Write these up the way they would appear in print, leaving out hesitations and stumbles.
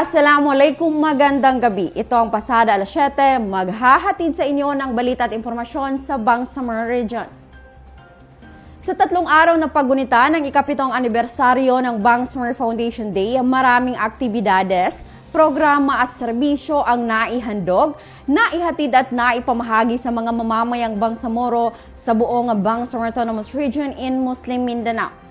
Assalamualaikum, magandang gabi. Ito ang Pasada Alas 7, maghahatid sa inyo ng balita at impormasyon sa Bangsamoro Region. Sa 3 araw na paggunita ng ika-7 anibersaryo ng Bangsamoro Foundation Day, maraming aktibidades, programa at serbisyo ang naihandog, naihatid at naipamahagi sa mga mamamayang Bangsamoro sa buong Bangsamoro Autonomous Region in Muslim Mindanao.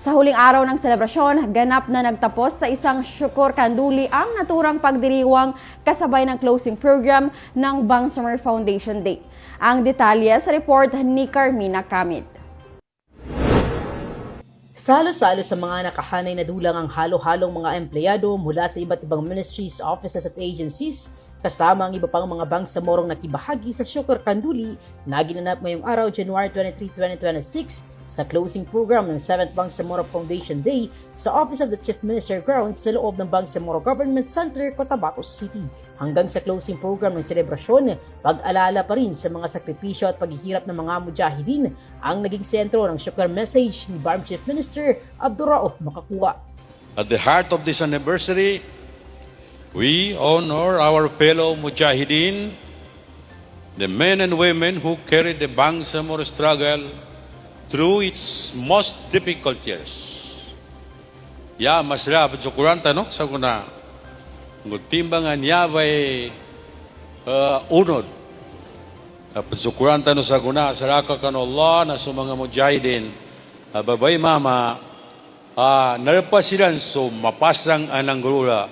Sa huling araw ng selebrasyon, ganap na nagtapos sa isang syukur kanduli ang naturang pagdiriwang kasabay ng closing program ng Bangsamoro Foundation Day. Ang detalye sa report ni Carmina Kamid. Salo-salo sa mga nakahanay na dulang ang halo-halong mga empleyado mula sa iba't ibang ministries, offices at agencies, kasama ang iba pang mga Bangsamorong nakibahagi sa Syukur Kanduli na ginanap ngayong araw, January 23, 2026, sa closing program ng 7th Bangsamoro Foundation Day sa Office of the Chief Minister Grounds sa loob ng Bangsamoro Government Center, Cotabato City. Hanggang sa closing program ng selebrasyon, pag-alala pa rin sa mga sakripisyo at paghihirap ng mga mujahidin ang naging sentro ng syukur message ni BARM Chief Minister Abdurrauf Makakua. At the heart of this anniversary, we honor our fellow mujahideen, the men and women who carried the Bangsamoro struggle through its most difficult years. Ya, masla, pagsukuranta, no? Sa kuna, timbangan niya ba'y unod. Pagsukuranta, no, sa kuna, saraka ka no Allah, na sa mga mujahideen, babay mama, narapasilan, so mapasang anang gurula,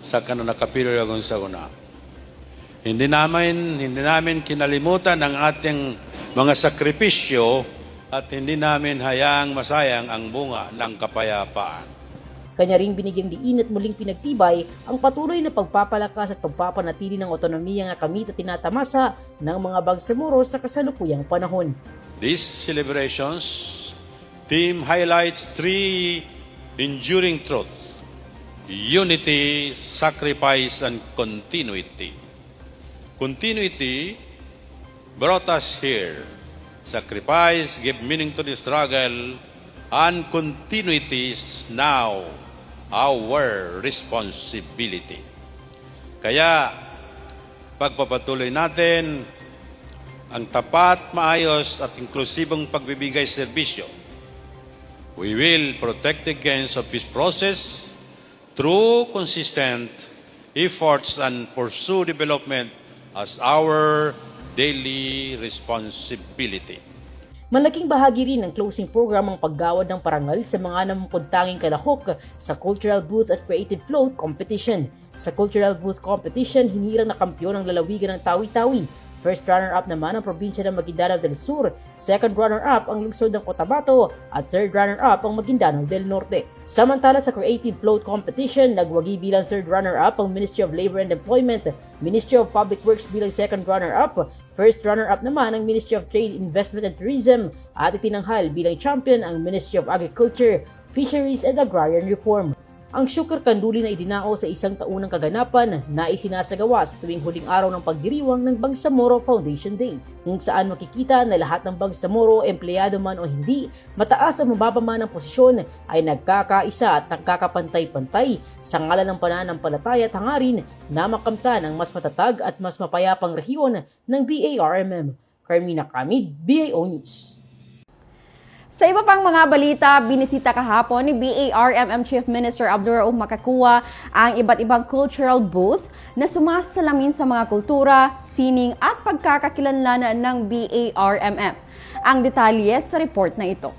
sa kanang nakapilalagon sa kuna. Hindi namin kinalimutan ang ating mga sakripisyo at hindi namin hayaang masayang ang bunga ng kapayapaan. Kanya ring binigyang diin at muling pinagtibay ang patuloy na pagpapalakas at pagpapanatili ng otonomiya nga kamit at tinatamasa ng mga Bangsamoro sa kasalukuyang panahon. These celebrations theme highlights 3 enduring truths: unity, sacrifice, and continuity. Continuity brought us here. Sacrifice gave meaning to the struggle, and continuity is now our responsibility. Kaya, pagpapatuloy natin ang tapat, maayos at inklusibong pagbibigay serbisyo. We will protect the gains of peace process through consistent efforts and pursue development as our daily responsibility. Malaking bahagi rin ng closing program ang paggawad ng parangal sa mga namumpuntanging kalahok sa Cultural Booth at Creative Float Competition. Sa Cultural Booth Competition, hinirang na kampyon ang lalawigan ng Tawi-Tawi. First runner-up naman ang probinsya ng Maguindanao del Sur, second runner-up ang lungsod ng Cotabato, at third runner-up ang Maguindanao del Norte. Samantala sa Creative Float Competition, nagwagi bilang third runner-up ang Ministry of Labor and Employment, Ministry of Public Works bilang second runner-up, first runner-up naman ang Ministry of Trade, Investment and Tourism, at itinanghal bilang champion ang Ministry of Agriculture, Fisheries and Agrarian Reform. Ang Syukur Kanduli na idinao sa isang taunang kaganapan na isinasagawa sa tuwing huling araw ng pagdiriwang ng Bangsamoro Foundation Day, kung saan makikita na lahat ng Bangsamoro, empleyado man o hindi, mataas o mababa man ang posisyon, ay nagkakaisa at nagkakapantay-pantay sa ngalan ng pananampalataya at hangarin na makamtan ang mas matatag at mas mapayapang rehiyon ng BARMM. Carmina Kamid, BAO News. Sa iba pang mga balita, binisita kahapon ni BARMM Chief Minister Abdurrauf Makakua ang iba't ibang cultural booth na sumasalamin sa mga kultura, sining at pagkakakilanlan ng BARMM. Ang detalye sa report na ito.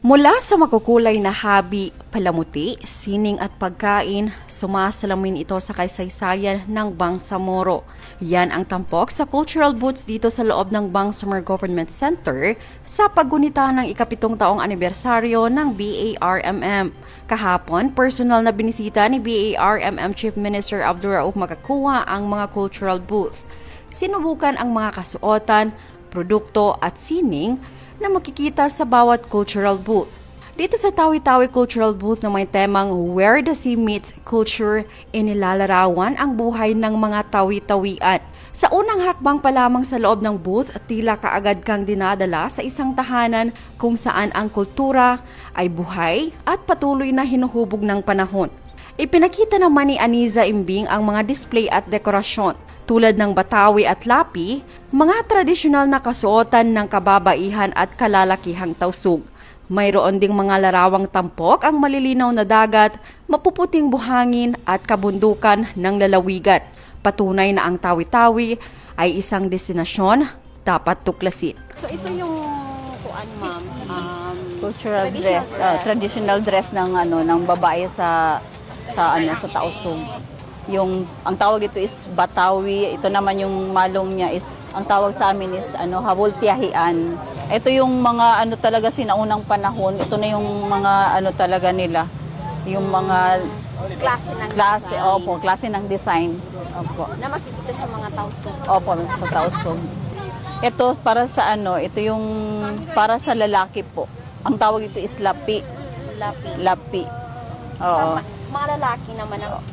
Mula sa makukulay na habi, palamuti, sining at pagkain, sumasalamin ito sa kaysaysayan ng Bangsamoro. Yan ang tampok sa cultural booths dito sa loob ng Bangsamoro Government Center sa paggunita ng ika-7 taong anibersaryo ng BARMM. Kahapon, personal na binisita ni BARMM Chief Minister Abdurrauf Makakua ang mga cultural booth. Sinubukan ang mga kasuotan, produkto at sining na makikita sa bawat cultural booth. Dito sa Tawi-Tawi Cultural Booth na may temang Where the Sea Meets Culture, inilalarawan ang buhay ng mga tawi-tawian. Sa unang hakbang pa lamang sa loob ng booth, tila kaagad kang dinadala sa isang tahanan kung saan ang kultura ay buhay at patuloy na hinuhubog ng panahon. Ipinakita naman ni Aniza Imbing ang mga display at dekorasyon tulad ng batawi at lapi, mga tradisyonal na kasuotan ng kababaihan at kalalakihang tausug. Mayroon ding mga larawang tampok ang malilinaw na dagat, mapuputing buhangin at kabundukan ng lalawigan. Patunay na ang Tawi-Tawi ay isang destinasyon dapat tuklasin. So ito yung kuan ma'am, Cultural dress, traditional dress ng ng babae sa Tausug. Yung ang tawag dito is batawi, ito naman yung malong niya is ang tawag sa amin is habultiahian. Ito yung mga talaga sinaunang panahon, ito na yung mga talaga nila, yung mga klase ng design klase ng design. Opo. na makikita sa mga tausug. Opo, sa Tausug. Ito para sa ito yung para sa lalaki po. Ang tawag dito is lapi. Lapi. Oo. Sa mga lalaki naman ang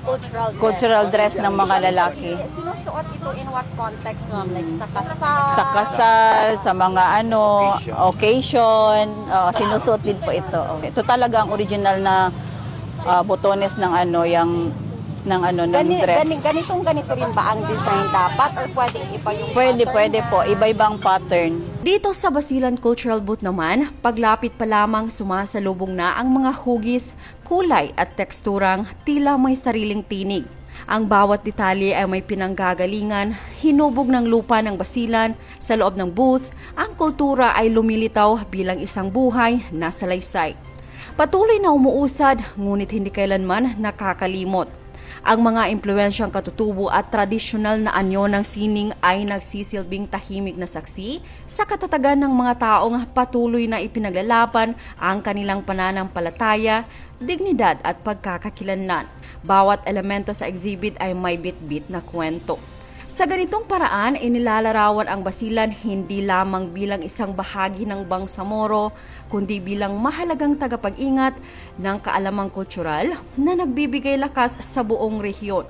Cultural dress ng mga lalaki. Sinusuot ito in what context ma'am? Like sa kasal? Sa kasal, sa mga occasion, sinusuot din po ito. Ito talaga ang original na botones ng ng dress. Ganito rin ba ang design dapat or pwedeng iba yung Pwede pattern po, iba-ibang pattern. Dito sa Basilan Cultural Booth naman, paglapit pa lamang sumasalubong na ang mga hugis, kulay at teksturang tila may sariling tinig. Ang bawat detalye ay may pinanggagalingan, hinubog ng lupa ng Basilan. Sa loob ng booth, ang kultura ay lumilitaw bilang isang buhay na salaysay. Patuloy na umuusad, ngunit hindi kailanman nakakalimot. Ang mga impluwensyang katutubo at tradisyonal na anyo ng sining ay nagsisilbing tahimik na saksi sa katatagan ng mga taong patuloy na ipinaglalaban ang kanilang pananampalataya, dignidad at pagkakakilanlan. Bawat elemento sa exhibit ay may bit-bit na kwento. Sa ganitong paraan, inilalarawan ang Basilan hindi lamang bilang isang bahagi ng Bangsamoro, kundi bilang mahalagang tagapag-ingat ng kaalamang kultural na nagbibigay lakas sa buong rehiyon.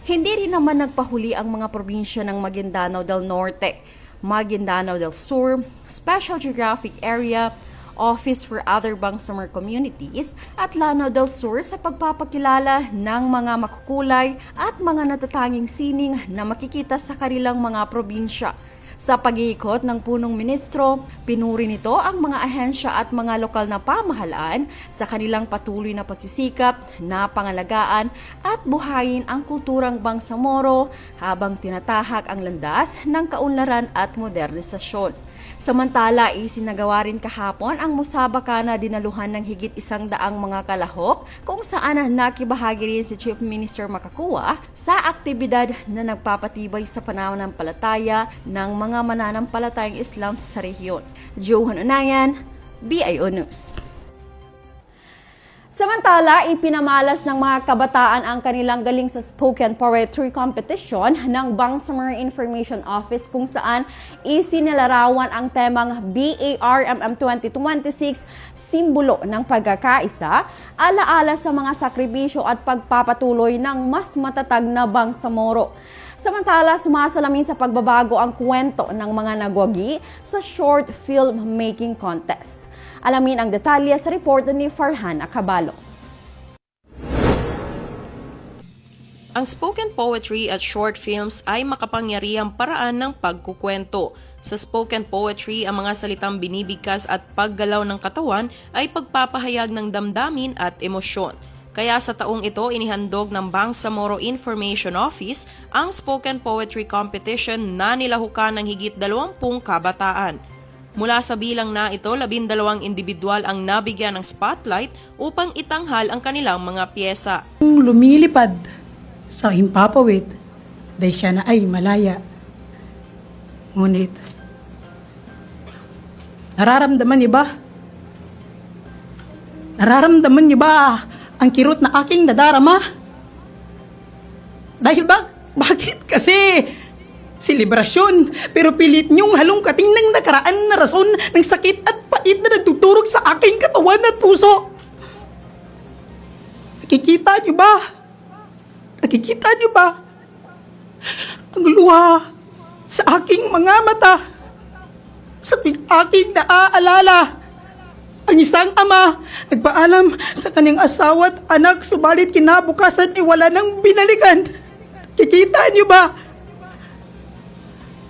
Hindi rin naman nagpahuli ang mga probinsya ng Maguindanao del Norte, Maguindanao del Sur, Special Geographic Area, Office for Other Bangsamoro Communities at Lanao del Sur sa pagpapakilala ng mga makukulay at mga natatanging sining na makikita sa kanilang mga probinsya. Sa pag-iikot ng punong ministro, pinuri nito ang mga ahensya at mga lokal na pamahalaan sa kanilang patuloy na pagsisikap na pangalagaan at buhayin ang kulturang Bangsamoro habang tinatahak ang landas ng kaunlaran at modernisasyon. Samantala, isinagawa rin kahapon ang musabaka na dinaluhan ng higit 100 mga kalahok kung saan nakibahagi rin si Chief Minister Makakuwa sa aktibidad na nagpapatibay sa pananampalataya ng mga mananampalatayang Islam sa rehiyon. Johan Unayan, BIO News. Samantala, ipinamalas ng mga kabataan ang kanilang galing sa spoken poetry competition ng Bangsamoro Information Office kung saan isinilarawan ang temang BARMM 2026, Simbolo ng Pagkakaisa, alaala sa mga sakripisyo at pagpapatuloy ng mas matatag na Bangsamoro. Samantala, sumasalamin sa pagbabago ang kwento ng mga nagwagi sa short film making contest. Alamin ang detalye sa report ni Farhan Acabalo. Ang spoken poetry at short films ay makapangyarihang paraan ng pagkukwento. Sa spoken poetry, ang mga salitang binibigkas at paggalaw ng katawan ay pagpapahayag ng damdamin at emosyon. Kaya sa taong ito, inihandog ng Bangsamoro Information Office ang spoken poetry competition na nilahukan ng higit 20 kabataan. Mula sa bilang na ito, 12 individual ang nabigyan ng spotlight upang itanghal ang kanilang mga piyesa. Lumilipad sa himpapawid, dahil siya na ay malaya. Ngunit, nararamdaman niyo ba? Nararamdaman niyo ba ang kirot na aking nadarama? Dahil bakit kasi selebrasyon, pero pilit niyong halongkating ng nakaraan na rason ng sakit at pait na nagtuturog sa aking katawan at puso. Nakikita niyo ba? Nakikita niyo ba? Ang luha sa aking mga mata sa aking naaalala Ang isang ama nagpaalam sa kanyang asawa at anak, subalit kinabukasan ay wala nang binalikan. Kikita niyo ba?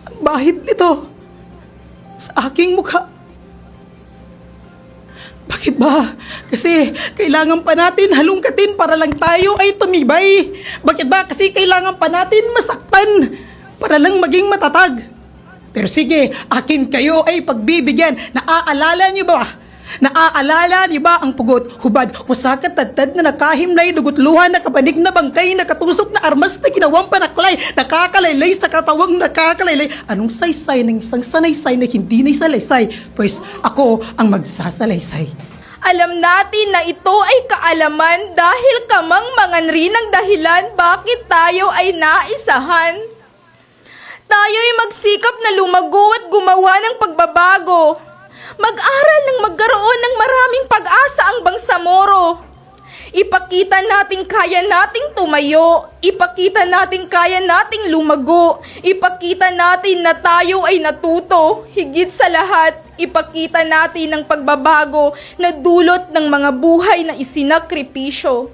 Ang bahid nito sa aking mukha. Bakit ba? Kasi kailangan pa natin halungkatin para lang tayo ay tumibay. Bakit ba? Kasi kailangan pa natin masaktan para lang maging matatag. Pero sige, akin kayo ay pagbibigyan. Naaalala niyo ba? Naaalala niyo ba ang pugot, hubad, wasakat, tadtad na nakahimlay, dugutluhan, nakabanig na bangkay, nakatusok na armas na ginawang panaklay, nakakalaylay sa katawang nakakalaylay. Anong saysay ng isang sanaysay na hindi na isalaysay? Pues ako ang magsasalaysay. Alam natin na ito ay kaalaman dahil kamang manganri ng dahilan bakit tayo ay naisahan. Tayo'y magsikap na lumago at gumawa ng pagbabago. Mag-aral ng magkaroon ng maraming pag-asa ang Bangsamoro. Ipakita natin kaya nating tumayo. Ipakita natin kaya nating lumago. Ipakita natin na tayo ay natuto. Higit sa lahat, ipakita natin ang pagbabago na dulot ng mga buhay na isinakripisyo.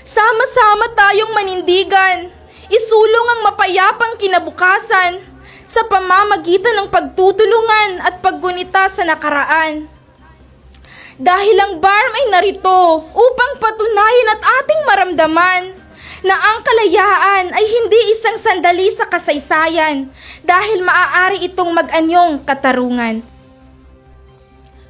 Sama-sama tayong manindigan. Isulong ang mapayapang kinabukasan sa pamamagitan ng pagtutulungan at paggunita sa nakaraan. Dahil ang BARM ay narito upang patunayan at ating maramdaman na ang kalayaan ay hindi isang sandali sa kasaysayan dahil maaari itong mag-anyong katarungan.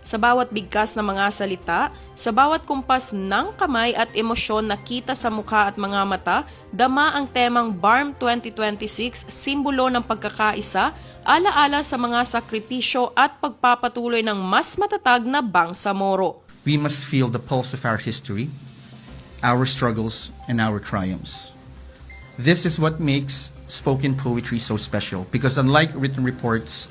Sa bawat bigkas na mga salita, sa bawat kumpas ng kamay at emosyon na kita sa mukha at mga mata, dama ang temang BARM 2026, simbolo ng pagkakaisa, alaala sa mga sakripisyo at pagpapatuloy ng mas matatag na Bangsamoro. We must feel the pulse of our history, our struggles, and our triumphs. This is what makes spoken poetry so special, because unlike written reports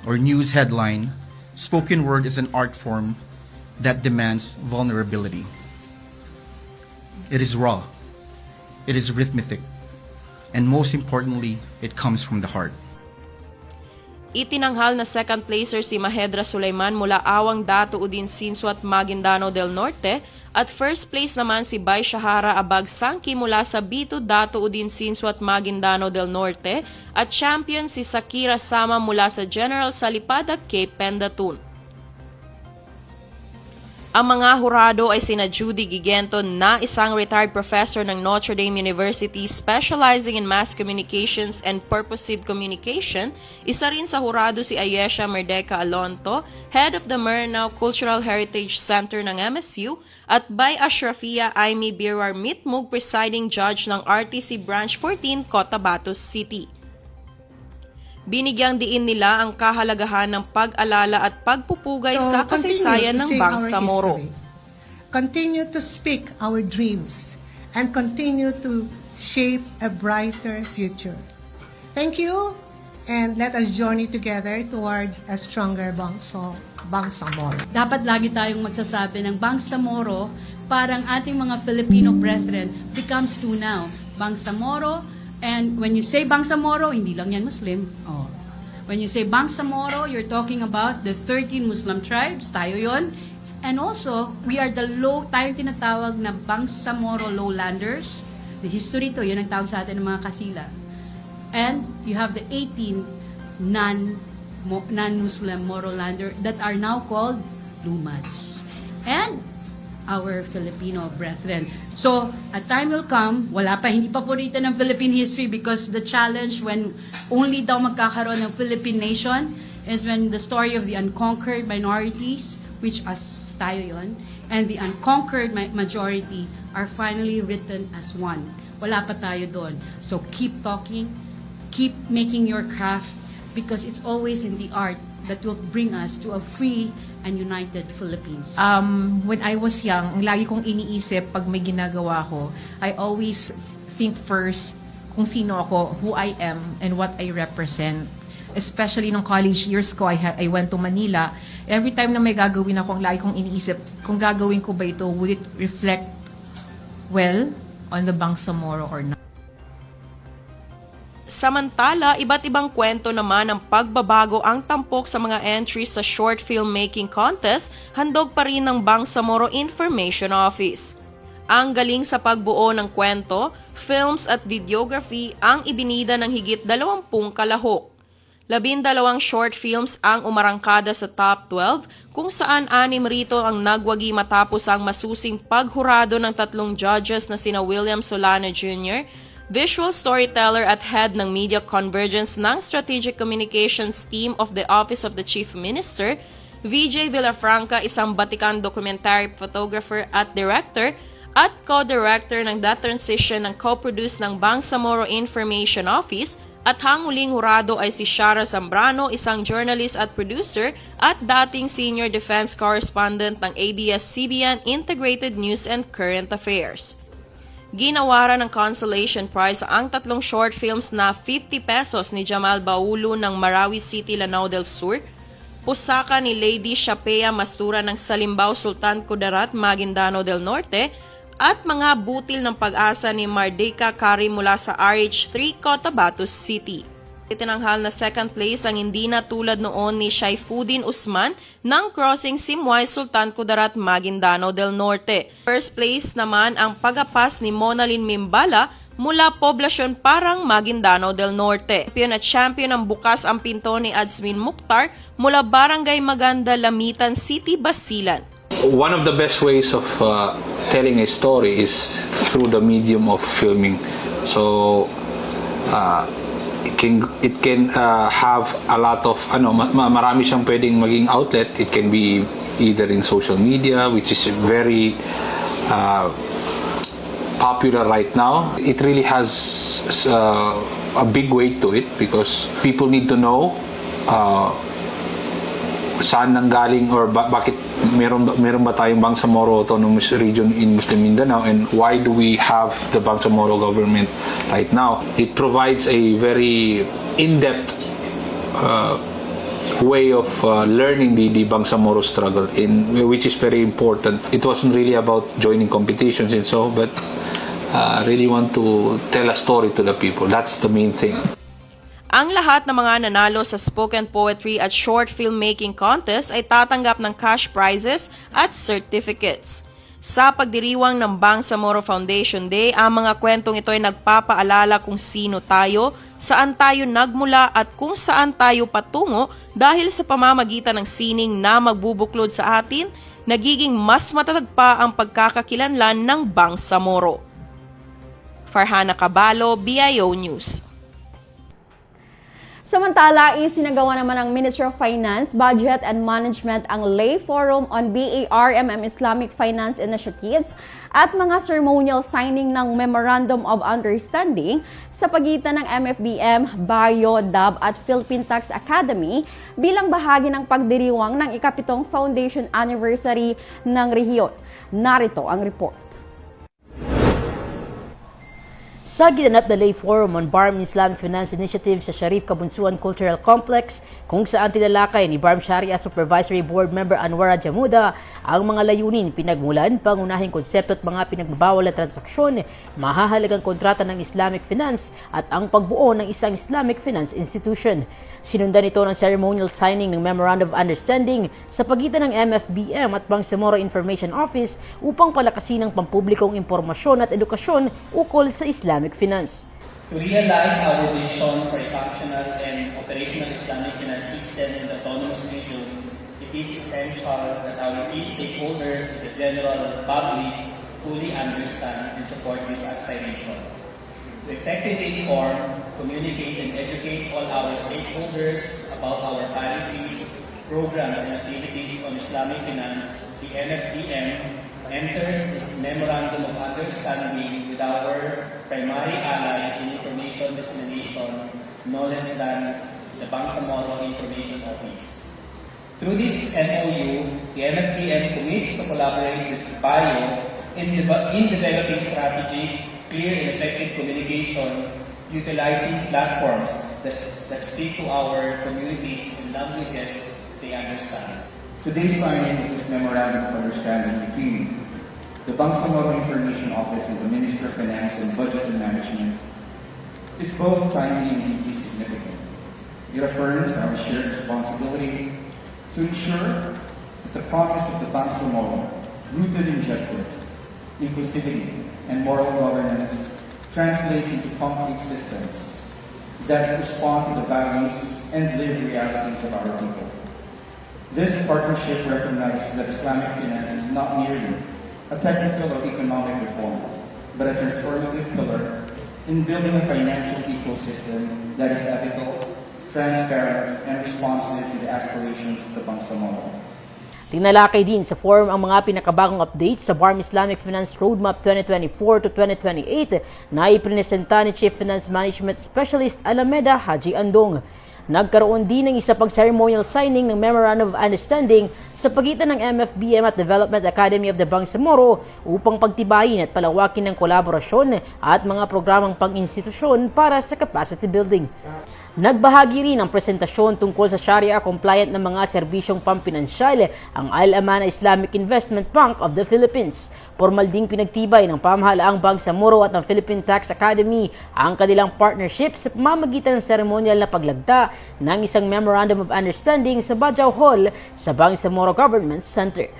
or news headline, spoken word is an art form that demands vulnerability. It is raw, it is rhythmic, and most importantly, it comes from the heart. Itinanghal na second placer si Mahedra Sulaiman mula Awang Dato Udin Sinsu at Maguindanao del Norte at first place naman si Bay Shahara Abag Sangki mula sa Bito Dato Udin Sinsu at Maguindanao del Norte at champion si Sakira Sama mula sa General Salipada, Cape Pendatun. Ang mga hurado ay sina Judy Gigento na isang retired professor ng Notre Dame University specializing in mass communications and purposive communication. Isa rin sa hurado si Ayesha Merdeca Alonto, head of the Maranao Cultural Heritage Center ng MSU, at by Ashrafia Aimee Birwar Mitmug, presiding judge ng RTC Branch 14, Cotabato City. Binigyang diin nila ang kahalagahan ng pag-alala at pagpupugay sa kasaysayan ng Bangsamoro. Continue to speak our dreams and continue to shape a brighter future. Thank you, and let us journey together towards a stronger Bangsamoro. Dapat lagi tayong magsasabi ng Bangsamoro para ang ating mga Filipino brethren becomes two now. Bangsamoro. And when you say Bangsamoro, hindi lang yan Muslim. Oh. When you say Bangsamoro, you're talking about the 13 Muslim tribes, tayo yon. And also, we are the tayong tinatawag na Bangsamoro lowlanders. The history to, yun ang tawag sa atin ng mga kasila. And you have the 18 non-Muslim Morolander that are now called Lumads. And our Filipino brethren. So, a time will come, hindi pa purita ng Philippine history because the challenge when only daw magkakaroon ng Philippine nation is when the story of the unconquered minorities, which as tayo yon, and the unconquered majority are finally written as one. Wala pa tayo doon. So, keep talking, keep making your craft because it's always in the art that will bring us to a free and united Philippines. When I was young, ang lagi kong iniisip pag may ginagawa ko, I always think first kung sino ako, who I am, and what I represent. Especially nung college years ko, I went to Manila. Every time na may gagawin ako, ang lagi kong iniisip, kung gagawin ko ba ito, would it reflect well on the Bangsamoro or not? Samantala, iba't ibang kwento naman ng pagbabago ang tampok sa mga entries sa short filmmaking contest, handog pa rin ng Bangsamoro Information Office. Ang galing sa pagbuo ng kwento, films at videography ang ibinida ng higit 20 kalahok. 12 short films ang umarangkada sa top 12 kung saan 6 rito ang nagwagi matapos ang masusing paghurado ng 3 judges na sina William Solano Jr., visual storyteller at head ng Media Convergence ng Strategic Communications Team of the Office of the Chief Minister, VJ Villafranca, isang batikang documentary photographer at director, at co-director ng The Transition ng co-produce ng Bangsamoro Information Office, at hanguling hurado ay si Shara Zambrano, isang journalist at producer at dating senior defense correspondent ng ABS-CBN Integrated News and Current Affairs. Ginawaran ng consolation prize ang 3 short films na 50 pesos ni Jamal Baulo ng Marawi City, Lanao del Sur, Pusaka ni Lady Shapea Mastura ng Salimbao, Sultan Kudarat, Maguindanao del Norte, at Mga Butil ng Pag-asa ni Mardika Kari mula sa RH3, Cotabato City. Itinanghal na second place ang hindi na tulad noon ni Shaifuddin Usman ng Crossing Simway, Sultan Kudarat, Maguindanao del Norte. First place naman ang pagapas ni Monalyn Mimbala mula Poblacion Parang, Maguindanao del Norte. Champion ang bukas ang pinto ni Adsmin Mukhtar mula Barangay Maganda, Lamitan City, Basilan. One of the best ways of telling a story is through the medium of filming. So it can have a lot of marami siyang pwedeng maging outlet. It can be either in social media, which is very popular right now. It really has a big weight to it because people need to know saan nanggaling or bakit meron ba tayong Bangsamoro Autonomous Region in Muslim Mindanao, and why do we have the Bangsamoro government right now. It provides a very in-depth way of learning the Bangsamoro struggle, which is very important. It wasn't really about joining competitions and so, but I really want to tell a story to the people. That's the main thing. Ang lahat ng mga nanalo sa spoken poetry at short filmmaking contest ay tatanggap ng cash prizes at certificates. Sa pagdiriwang ng Bangsamoro Foundation Day, ang mga kwentong ito ay nagpapaalala kung sino tayo, saan tayo nagmula at kung saan tayo patungo dahil sa pamamagitan ng sining na magbubuklod sa atin, nagiging mas matatag pa ang pagkakakilanlan ng Bangsamoro. Farhana Cabalo, BIO News. Samantala, isinagawa naman ng Ministry of Finance, Budget and Management ang Lay Forum on BARMM Islamic Finance Initiatives at mga ceremonial signing ng Memorandum of Understanding sa pagitan ng MFBM, BIO, DAB at Philippine Tax Academy bilang bahagi ng pagdiriwang ng ika-7 Foundation Anniversary ng rehiyon. Narito ang report. Sa ginanap na Lay Forum on BARM Islamic Finance Initiative sa Sharif Kabunsuan Cultural Complex, kung saan tinalakay ni BARM Sharia Supervisory Board Member Anwara Jamuda ang mga layunin, pinagmulan, pangunahing konsepto at mga pinagbabawal na transaksyon, mahahalagang kontrata ng Islamic Finance at ang pagbuo ng isang Islamic Finance Institution. Sinundan ito ng ceremonial signing ng Memorandum of Understanding sa pagitan ng MFBM at Bangsamoro Information Office upang palakasin ang pampublikong impormasyon at edukasyon ukol sa Islamic Finance. To realize our vision for a functional and operational Islamic finance system in the autonomous region, it is essential that our key stakeholders and the general public fully understand and support this aspiration. To effectively inform, communicate, and educate all our stakeholders about our policies, programs, and activities on Islamic finance, the NFBM enters this Memorandum of Understanding with our primary ally in information dissemination, no less than the Bangsamoro Information Office. Through this MOU, the NFBM commits to collaborate with BIO in developing strategy, clear and effective communication, utilizing platforms that speak to our communities in languages they understand. Today's signing of this Memorandum of Understanding between the Bangsamoro Information Office and the Ministry of Finance and Budget and Management is both timely and deeply significant. It affirms our shared responsibility to ensure that the promise of the Bangsamoro, rooted in justice, inclusivity, and moral governance, translates into concrete systems that respond to the values and lived realities of our people. This partnership recognizes that Islamic finance is not merely a technical or economic reform, but a transformative pillar in building a financial ecosystem that is ethical, transparent, and responsive to the aspirations of the Bangsamoro. Tinalakay din sa forum ang mga pinakabagong updates sa BARM Islamic Finance Roadmap 2024 to 2028 na iprinesenta ni Chief Finance Management Specialist Alameda Haji Andong. Nagkaroon din ng isa pang ceremonial signing ng Memorandum of Understanding sa pagitan ng MFBM at Development Academy of the Bangsamoro upang pagtibayin at palawakin ng kolaborasyon at mga programang pang-institusyon para sa capacity building. Nagbahagi rin ng presentasyon tungkol sa Sharia-compliant na mga serbisyong pampinansyal ang Al-Amana Islamic Investment Bank of the Philippines. Formal ding pinagtibay ng pamahalaang Bangsamoro at ng Philippine Tax Academy ang kanilang partnership sa pamamagitan ng seremonyal na paglagda ng isang Memorandum of Understanding sa Bajau Hall sa Bangsamoro Government Center.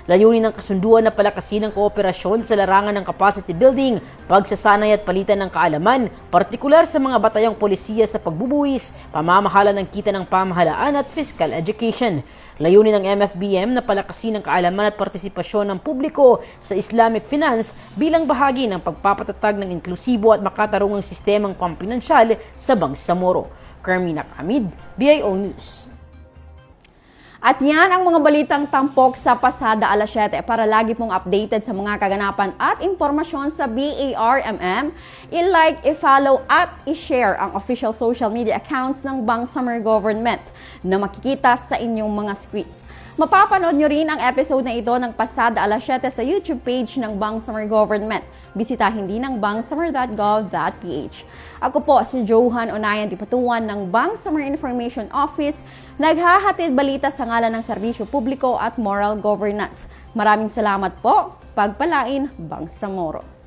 Layunin ng kasunduan na palakasin ang kooperasyon sa larangan ng capacity building, pagsasanay at palitan ng kaalaman, partikular sa mga batayang polisiya sa pagbubuwis, pamamahala ng kita ng pamahalaan at fiscal education. Layunin ng MFBM na palakasin ang kaalaman at partisipasyon ng publiko sa Islamic finance bilang bahagi ng pagpapatatag ng inklusibo at makatarungang sistemang pampinansyal sa Bangsamoro. Carmina Camid, BIO News. At yan ang mga balitang tampok sa pasada alas 7. Para lagi pong updated sa mga kaganapan at impormasyon sa BARMM, i-like, i-follow at i-share ang official social media accounts ng Bangsamoro Government na makikita sa inyong mga screens. Mapapanood nyo rin ang episode na ito ng pasada alas 7 sa YouTube page ng Bangsamoro Government. Bisitahin din ang bangsamoro.gov.ph. Ako po si Johan Onayan Dipatuan ng Bangsamoro Information Office, naghahatid balita sa ngalan ng serbisyo publiko at moral governance. Maraming salamat po. Pagpalain, Bangsamoro.